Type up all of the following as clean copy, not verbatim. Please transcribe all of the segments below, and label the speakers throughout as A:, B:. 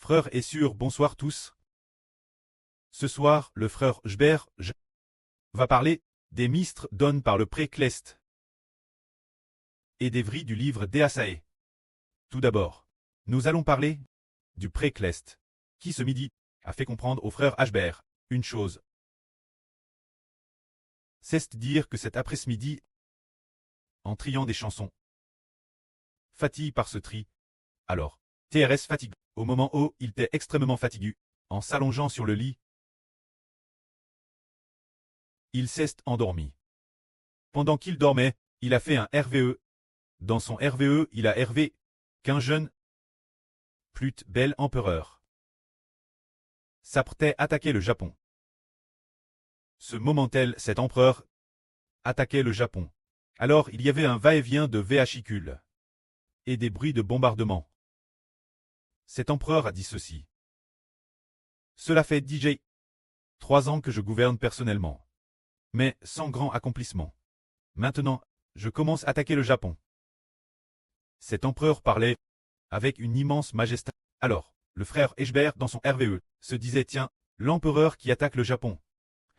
A: frère est sûr, bonsoir tous. Ce soir, le frère Jber va parler des mistres donnés par le pré-Clest et des vris du livre d'Easae. Tout d'abord, nous allons parler du pré-Clest, qui ce midi a fait comprendre au frère Ashber une chose. C'est dire que cet après-midi, en triant des chansons, fatigue par ce tri, alors, TRS fatigue, au moment où il était extrêmement fatigué, en s'allongeant sur le lit, il s'est endormi. Pendant qu'il dormait, il a fait un RVE. Dans son RVE, il a RV qu'un jeune, plus bel empereur, s'apprêtait à attaquer le Japon. Ce moment-tel, cet empereur attaquait le Japon. Alors il y avait un va-et-vient de véhicules et des bruits de bombardement. Cet empereur a dit ceci. Cela fait DJ 3 ans que je gouverne personnellement, mais sans grand accomplissement. Maintenant, je commence à attaquer le Japon. Cet empereur parlait avec une immense majesté. Alors, le frère Eshber dans son RVE se disait tiens, l'empereur qui attaque le Japon.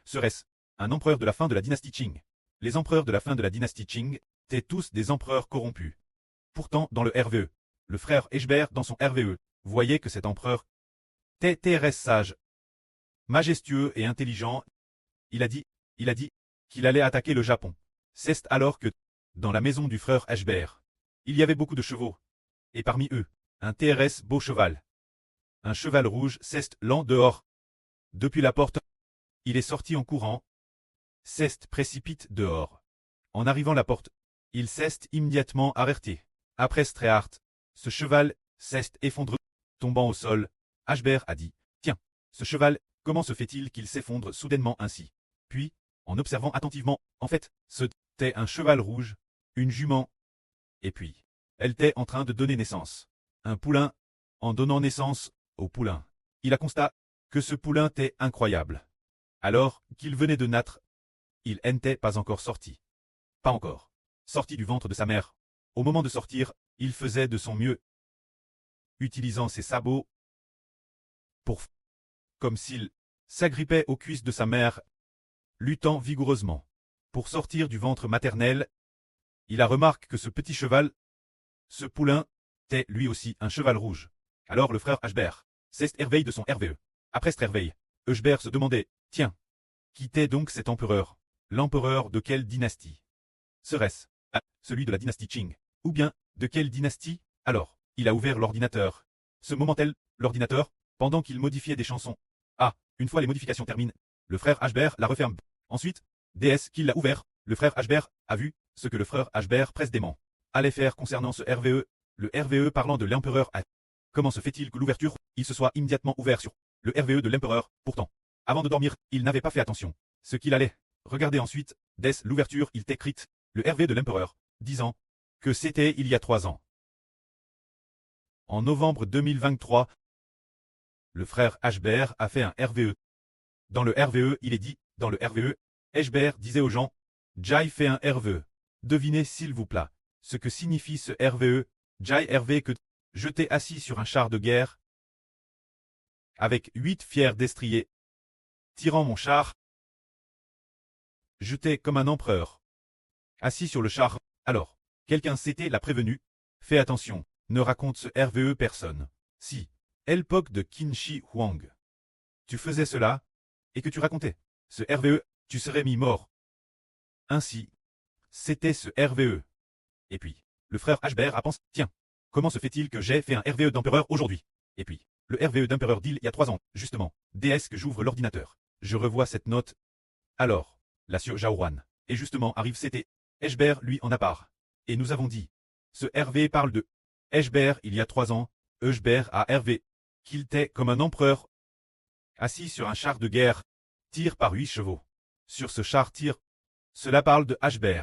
A: Serait-ce un empereur de la fin de la dynastie Qing? Les empereurs de la fin de la dynastie Qing étaient tous des empereurs corrompus. Pourtant, dans le RVE, le frère Eshber dans son RVE voyait que cet empereur était sage, majestueux et intelligent. Il a dit qu'il allait attaquer le Japon. C'est alors que, dans la maison du frère Eshber, il y avait beaucoup de chevaux. Et parmi eux, un TRS beau cheval. Un cheval rouge s'est lent dehors. Depuis la porte, il est sorti en courant. S'est précipite dehors. En arrivant à la porte, il s'est immédiatement arrêté. Après Strehart, ce cheval s'est effondré, tombant au sol. Ashber a dit, tiens, ce cheval, comment se fait-il qu'il s'effondre soudainement ainsi? Puis, en observant attentivement, en fait, c'était un cheval rouge, une jument. Et puis, elle était en train de donner naissance. Un poulain, en donnant naissance au poulain. Il a constaté que ce poulain était incroyable. Alors qu'il venait de naître, il n'était pas encore sorti. Pas encore. Sorti du ventre de sa mère. Au moment de sortir, il faisait de son mieux. Utilisant ses sabots pour comme s'il s'agrippait aux cuisses de sa mère, luttant vigoureusement. Pour sortir du ventre maternel, il a remarqué que ce petit cheval, ce poulain, était lui aussi un cheval rouge. Alors le frère Ashber s'est éveillé de son RVE. Après cet réveil, Ashber se demandait, tiens, qui était donc cet empereur? L'empereur de quelle dynastie? Serait-ce celui de la dynastie Qing? Ou bien, de quelle dynastie? Alors, il a ouvert l'ordinateur. Ce moment-tel, l'ordinateur, pendant qu'il modifiait des chansons. Ah, une fois les modifications terminées, le frère Ashber la referme. Ensuite, DS qu'il l'a ouvert, le frère Ashber a vu ce que le frère Ashber précédemment allait faire concernant ce RVE, le RVE parlant de l'empereur A. Comment se fait-il que l'ouverture, il se soit immédiatement ouvert sur le RVE de l'empereur? Pourtant, avant de dormir, il n'avait pas fait attention. Ce qu'il allait regarder ensuite, dès l'ouverture, il était écrite, le RVE de l'empereur, disant que c'était il y a 3 ans. En novembre 2023, le frère Ashber a fait un RVE. Dans le RVE, il est dit, dans le RVE, Ashber disait aux gens, Jai fait un RVE. Devinez s'il vous plaît, ce que signifie ce RVE, Jai RV que j'étais assis sur un char de guerre, avec 8 fiers destriers, tirant mon char. J'étais comme un empereur, assis sur le char. Alors, quelqu'un s'était l'a prévenu, fais attention, ne raconte ce RVE personne. Si, à l'époque de Qin Shi Huang, tu faisais cela, et que tu racontais ce RVE, tu serais mis mort. Ainsi, c'était ce RVE. Et puis, le frère Ashber a pensé, tiens, comment se fait-il que j'ai fait un RVE d'empereur aujourd'hui? Et puis, le RVE d'empereur d'il y a 3 ans, justement, DS que j'ouvre l'ordinateur. Je revois cette note. Alors, la sur Jaouran. Et justement arrive c'était, Ashber lui en a part. Et nous avons dit, ce RV parle de Ashber il y a 3 ans, Ashber a RV, qu'il était comme un empereur, assis sur un char de guerre, tire par 8 chevaux. Sur ce char tire, cela parle de Ashber.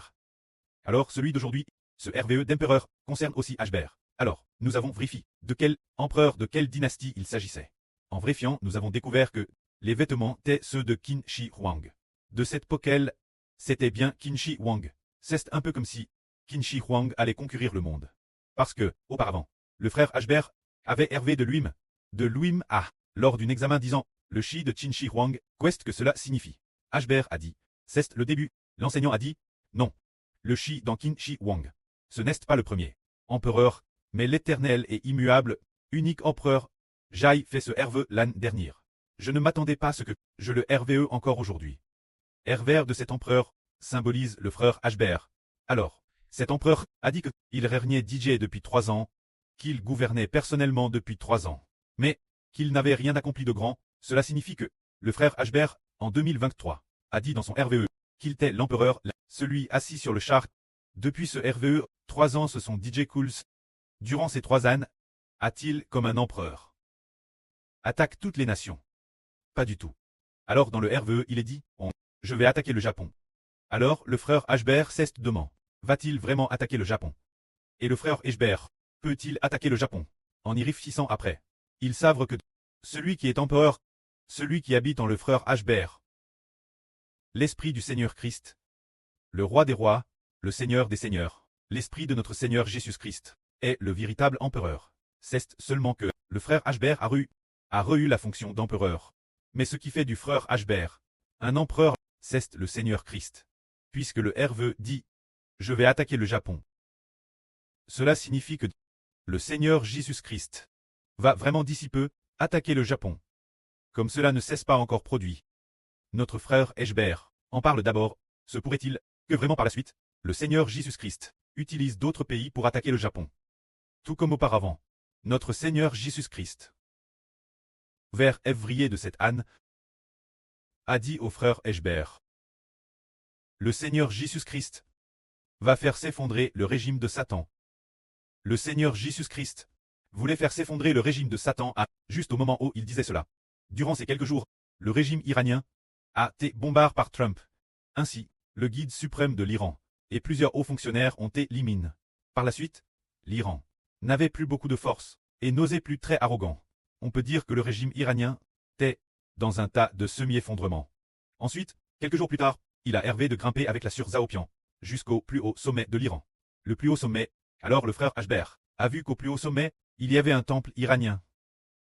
A: Alors celui d'aujourd'hui, ce RVE d'empereur, concerne aussi Ashber. Alors, nous avons vérifié de quel empereur de quelle dynastie il s'agissait. En vérifiant, nous avons découvert que les vêtements étaient ceux de Qin Shi Huang. De cette époque-là, c'était bien Qin Shi Huang. C'est un peu comme si Qin Shi Huang allait conquérir le monde. Parce que, auparavant, le frère Ashber avait hervé de lui-même de Louim A. Lors d'un examen disant le Shi de Qin Shi Huang, qu'est-ce que cela signifie? Ashber a dit c'est le début. L'enseignant a dit non. Le Shi dans Qin Shi Huang. Ce n'est pas le premier empereur, mais l'éternel et immuable, unique empereur. Jai fait ce RVE l'an dernier. Je ne m'attendais pas à ce que je le RVE encore aujourd'hui. RVR de cet empereur symbolise le frère Ashber. Alors, cet empereur a dit qu'il régnait DJ depuis 3 ans, qu'il gouvernait personnellement depuis 3 ans, mais qu'il n'avait rien accompli de grand. Cela signifie que le frère Ashber, en 2023, a dit dans son RVE qu'il était l'empereur, celui assis sur le char. Depuis ce RVE, 3 ans se sont DJ Cools. Durant ces 3 ans, a-t-il comme un empereur attaque toutes les nations? Pas du tout. Alors dans le RVE, il est dit je vais attaquer le Japon. Alors le frère Ashber demande va-t-il vraiment attaquer le Japon? Et le frère Ashber peut-il attaquer le Japon? En y réfléchissant après, ils savent que celui qui est empereur, celui qui habite en le frère Ashber, l'esprit du Seigneur Christ, le roi des rois, le Seigneur des seigneurs, l'esprit de notre Seigneur Jésus-Christ, est le véritable empereur. C'est seulement que le frère Ashber a reçu la fonction d'empereur. Mais ce qui fait du frère Ashber un empereur, c'est le Seigneur Christ. Puisque le RVE dit « Je vais attaquer le Japon ». Cela signifie que le Seigneur Jésus-Christ va vraiment d'ici peu attaquer le Japon. Comme cela ne cesse pas encore produit. Notre frère Ashber en parle d'abord. Se pourrait-il que vraiment par la suite, le Seigneur Jésus-Christ utilise d'autres pays pour attaquer le Japon? Tout comme auparavant, notre Seigneur Jésus-Christ, vers février de cette année, a dit au frère Ashber le Seigneur Jésus-Christ va faire s'effondrer le régime de Satan. Le Seigneur Jésus-Christ voulait faire s'effondrer le régime de Satan juste au moment où il disait cela. Durant ces quelques jours, le régime iranien a été bombardé par Trump. Ainsi, le guide suprême de l'Iran et plusieurs hauts fonctionnaires ont été éliminés. Par la suite, l'Iran n'avait plus beaucoup de force et n'osait plus très arrogant. On peut dire que le régime iranien était dans un tas de semi-effondrement. Ensuite, quelques jours plus tard, il a rêvé de grimper avec la sur Zaopian jusqu'au plus haut sommet de l'Iran. Le plus haut sommet, alors le frère Ashber a vu qu'au plus haut sommet, il y avait un temple iranien.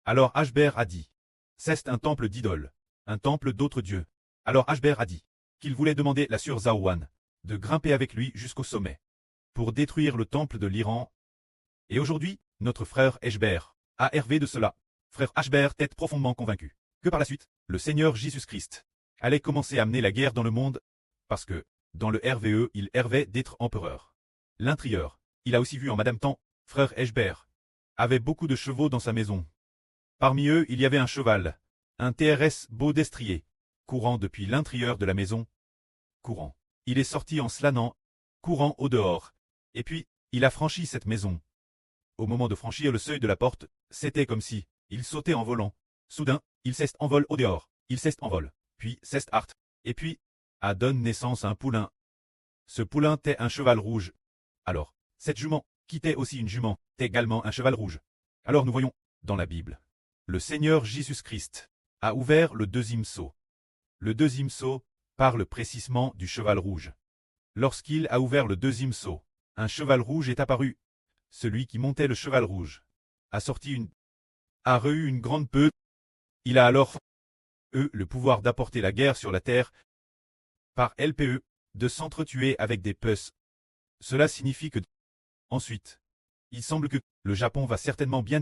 A: Alors Ashber a dit, c'est un temple d'idoles, un temple d'autres dieux. Alors Ashber a dit qu'il voulait demander la sur Zaouan de grimper avec lui jusqu'au sommet pour détruire le temple de l'Iran. Et aujourd'hui, notre frère Ashber a rêvé de cela. Frère Ashber est profondément convaincu que par la suite, le Seigneur Jésus-Christ allait commencer à amener la guerre dans le monde, parce que, dans le RVE, il rêvait d'être empereur. L'intérieur, il a aussi vu en Madame Temps, frère Ashber, avait beaucoup de chevaux dans sa maison. Parmi eux, il y avait un cheval, un TRS beau destrier, courant depuis l'intérieur de la maison. Courant. Il est sorti en slanant, courant au dehors, et puis, il a franchi cette maison. Au moment de franchir le seuil de la porte, c'était comme si il sautait en volant. Soudain, il s'envole au dehors, il s'envole, puis s'art, et puis, a donne naissance à un poulain. Ce poulain était un cheval rouge. Alors, cette jument, qui était aussi une jument, était également un cheval rouge. Alors nous voyons, dans la Bible, le Seigneur Jésus-Christ a ouvert le deuxième sceau. Le deuxième sceau parle précisément du cheval rouge. Lorsqu'il a ouvert le deuxième sceau, un cheval rouge est apparu. Celui qui montait le cheval rouge a reçu une grande peur. Il a alors le pouvoir d'apporter la guerre sur la terre par LPE, de s'entretuer avec des puces. Cela signifie que ensuite, il semble que le Japon va certainement bien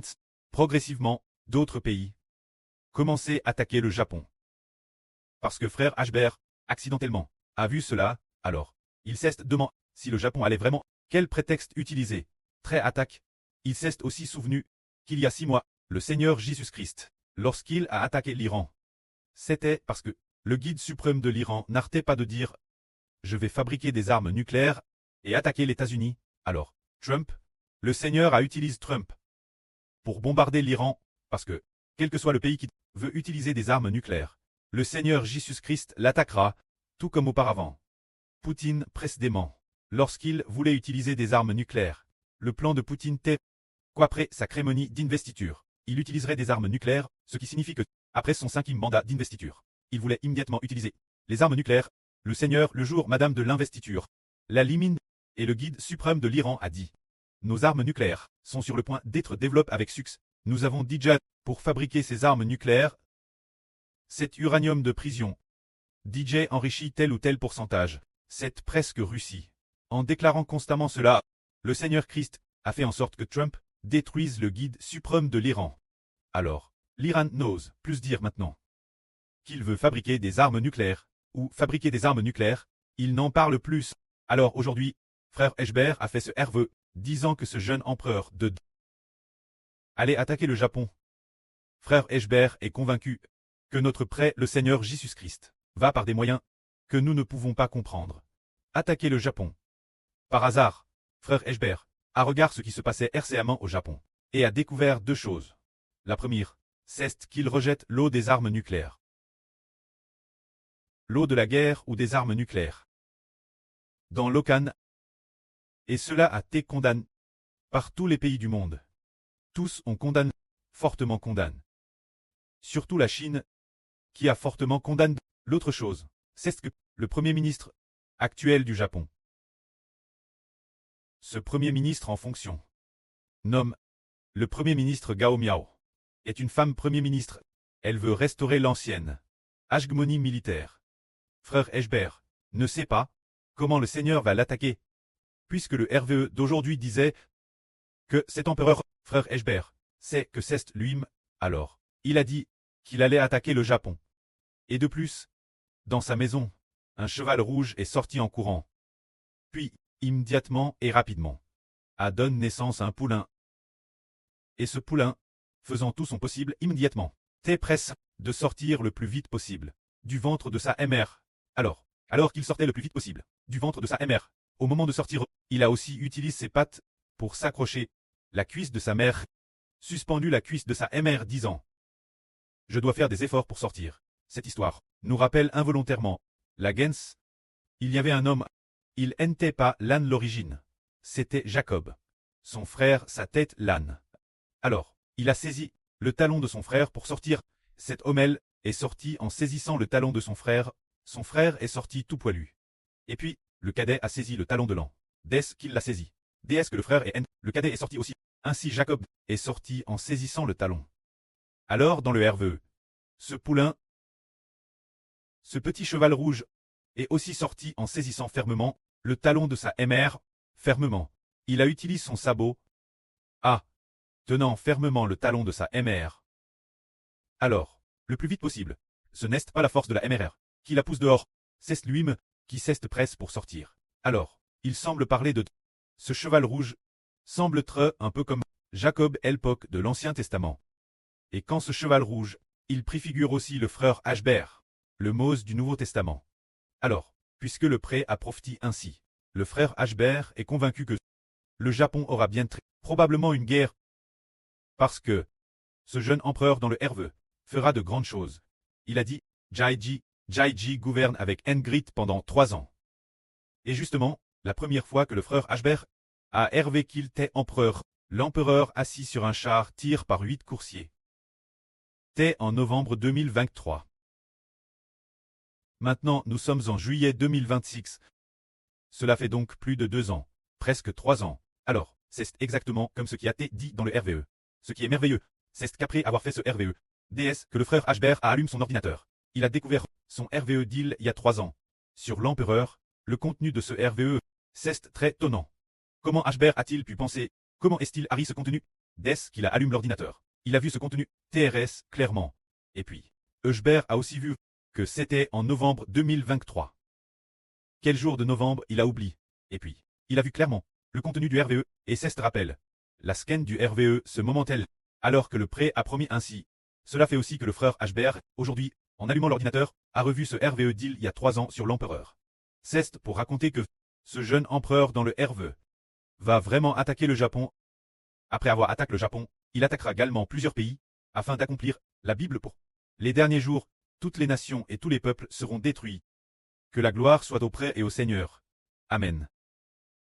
A: progressivement d'autres pays commencer à attaquer le Japon. Parce que frère Ashber, accidentellement, a vu cela, alors, il s'est demandé si le Japon allait vraiment, quel prétexte utiliser. Très attaque. Il s'est aussi souvenu qu'il y a 6 mois, le Seigneur Jésus-Christ, lorsqu'il a attaqué l'Iran, c'était parce que le guide suprême de l'Iran n'arrêtait pas de dire « Je vais fabriquer des armes nucléaires et attaquer les États-Unis ». Alors, Trump, le Seigneur a utilisé Trump pour bombarder l'Iran, parce que, quel que soit le pays qui veut utiliser des armes nucléaires, le Seigneur Jésus-Christ l'attaquera, tout comme auparavant. Poutine précédemment, lorsqu'il voulait utiliser des armes nucléaires, le plan de Poutine était qu'après sa cérémonie d'investiture, il utiliserait des armes nucléaires, ce qui signifie que, après son 5e mandat d'investiture, il voulait immédiatement utiliser les armes nucléaires. Le Seigneur, le jour Madame de l'investiture, la limine, et le guide suprême de l'Iran a dit « Nos armes nucléaires sont sur le point d'être développées avec succès. Nous avons déjà pour fabriquer ses armes nucléaires. Cet uranium de prison. DJ enrichit tel ou tel pourcentage. C'est presque Russie. En déclarant constamment cela, le Seigneur Christ a fait en sorte que Trump détruise le guide suprême de l'Iran. Alors, l'Iran n'ose plus dire maintenant qu'il veut fabriquer des armes nucléaires, ou fabriquer des armes nucléaires, il n'en parle plus. Alors aujourd'hui, frère Eshber a fait ce vœu, disant que ce jeune empereur de allait attaquer le Japon. Frère Eshber est convaincu que notre prêtre, le Seigneur Jésus-Christ, va par des moyens que nous ne pouvons pas comprendre. Attaquer le Japon. Par hasard, frère Eshber a regardé ce qui se passait récemment au Japon, et a découvert deux choses. La première, c'est qu'il rejette l'eau des armes nucléaires. L'eau de la guerre ou des armes nucléaires. Dans l'Okan. Et cela a été condamné par tous les pays du monde. Tous ont condamné, fortement condamné. Surtout la Chine, qui a fortement condamné. L'autre chose, c'est que le Premier ministre actuel du Japon. Ce Premier ministre en fonction nomme le Premier ministre Gao Miao. Est une femme Premier ministre. Elle veut restaurer l'ancienne hégémonie militaire. Frère Eshber ne sait pas comment le Seigneur va l'attaquer, puisque le RVE d'aujourd'hui disait que cet empereur, frère Eshber, sait que c'est lui-même. Alors, il a dit qu'il allait attaquer le Japon. Et de plus, dans sa maison, un cheval rouge est sorti en courant. Puis, immédiatement et rapidement, a donné naissance à un poulain. Et ce poulain, faisant tout son possible immédiatement, était presse de sortir le plus vite possible du ventre de sa mère. Alors qu'il sortait le plus vite possible du ventre de sa mère, au moment de sortir, il a aussi utilisé ses pattes pour s'accrocher la cuisse de sa mère, suspendu la cuisse de sa mère disant « Je dois faire des efforts pour sortir ». Cette histoire nous rappelle involontairement la Gens. Il y avait un homme, il n'était pas l'âne l'origine, c'était Jacob. Son frère, sa tête l'âne. Alors, il a saisi le talon de son frère pour sortir. Cet homme est sorti en saisissant le talon de son frère est sorti tout poilu. Et puis, le cadet a saisi le talon de l'an. Dès qu'il l'a saisi. Dès que le frère le cadet est sorti aussi. Ainsi Jacob est sorti en saisissant le talon. Alors dans le RVE, ce poulain, ce petit cheval rouge, est aussi sorti en saisissant fermement le talon de sa mère, fermement. Il a utilisé son sabot, tenant fermement le talon de sa mère. Alors, le plus vite possible, ce n'est pas la force de la MRR qui la pousse dehors, c'est lui-même qui s'est presse pour sortir. Alors, il semble parler de ce cheval rouge, semble être un peu comme Jacob à l'époque de l'Ancien Testament. Et quand ce cheval rouge, il préfigure aussi le frère Eshber, le Mose du Nouveau Testament. Alors, puisque le prêtre a prophétisé ainsi, le frère Eshber est convaincu que le Japon aura bien probablement une guerre, parce que ce jeune empereur dans le RVE fera de grandes choses. Il a dit, Jaiji gouverne avec Ngrit pendant 3 ans. Et justement, la première fois que le frère Eshber a rêvé qu'il était empereur, l'empereur assis sur un char tiré par 8 coursiers. C'était en novembre 2023. Maintenant, nous sommes en juillet 2026. Cela fait donc plus de 2 ans, presque 3 ans. Alors, c'est exactement comme ce qui a été dit dans le RVE. Ce qui est merveilleux, c'est qu'après avoir fait ce RVE, DS, que le frère Eshber a allumé son ordinateur. Il a découvert son RVE d'il y a 3 ans. Sur l'empereur, le contenu de ce RVE, c'est très étonnant. Comment Eshber a-t-il pu penser? Comment est-il arrivé ce contenu? Dès qu'il a allumé l'ordinateur, il a vu ce contenu TRS clairement. Et puis, Eshber a aussi vu que c'était en novembre 2023. Quel jour de novembre il a oublié? Et puis, il a vu clairement le contenu du RVE, et c'est rappelle. La scan du RVE ce moment-là, alors que le prêtre a promis ainsi. Cela fait aussi que le frère Eshber, aujourd'hui, en allumant l'ordinateur, a revu ce RVE d'il y a 3 ans sur l'empereur. C'est pour raconter que ce jeune empereur dans le RVE va vraiment attaquer le Japon. Après avoir attaqué le Japon, il attaquera également plusieurs pays, afin d'accomplir la Bible pour les derniers jours, toutes les nations et tous les peuples seront détruits. Que la gloire soit au prêtre et au Seigneur. Amen.